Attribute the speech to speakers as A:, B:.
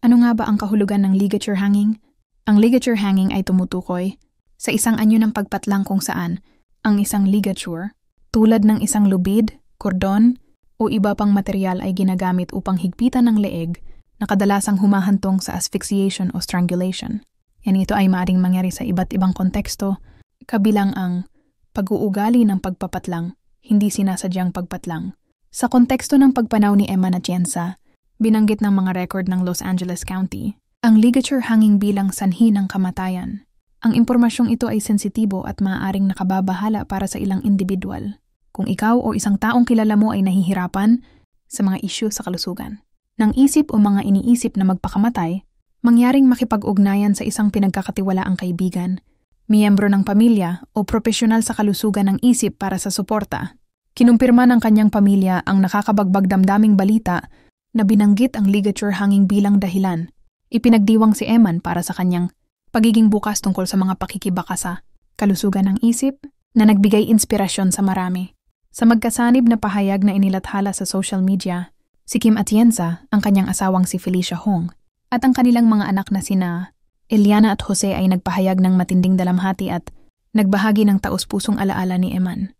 A: Ano nga ba ang kahulugan ng ligature hanging? Ang ligature hanging ay tumutukoy sa isang anyo ng pagpatlang kung saan ang isang ligature, tulad ng isang lubid, kordon, o iba pang material ay ginagamit upang higpitan ng leeg na kadalasang humahantong sa asphyxiation o strangulation. Yan ito ay maaaring mangyari sa iba't ibang konteksto, kabilang ang pag-uugali ng pagpapatlang, hindi sinasadyang pagpatlang. Sa konteksto ng pagpanaw ni Emma Atienza, binanggit ng mga record ng Los Angeles County, ang ligature hanging bilang sanhi ng kamatayan. Ang impormasyong ito ay sensitibo at maaaring nakababahala para sa ilang individual. Kung ikaw o isang taong kilala mo ay nahihirapan sa mga isyu sa kalusugan, ng isip o mga iniisip na magpakamatay, mangyaring makipag-ugnayan sa isang pinagkakatiwalaang kaibigan, miyembro ng pamilya o propesyonal sa kalusugan ng isip para sa suporta. Kinumpirma ng kanyang pamilya ang nakakabagbag damdaming balita na binanggit ang ligature hanging bilang dahilan. Ipinagdiwang si Eman para sa kanyang pagiging bukas tungkol sa mga pakikibaka sa kalusugan ng isip na nagbigay inspirasyon sa marami. Sa magkasanib na pahayag na inilathala sa social media, si Kim Atienza, ang kanyang asawang si Felicia Hong, at ang kanilang mga anak na sina Eliana at Jose ay nagpahayag ng matinding dalamhati at nagbahagi ng taus-pusong alaala ni Eman.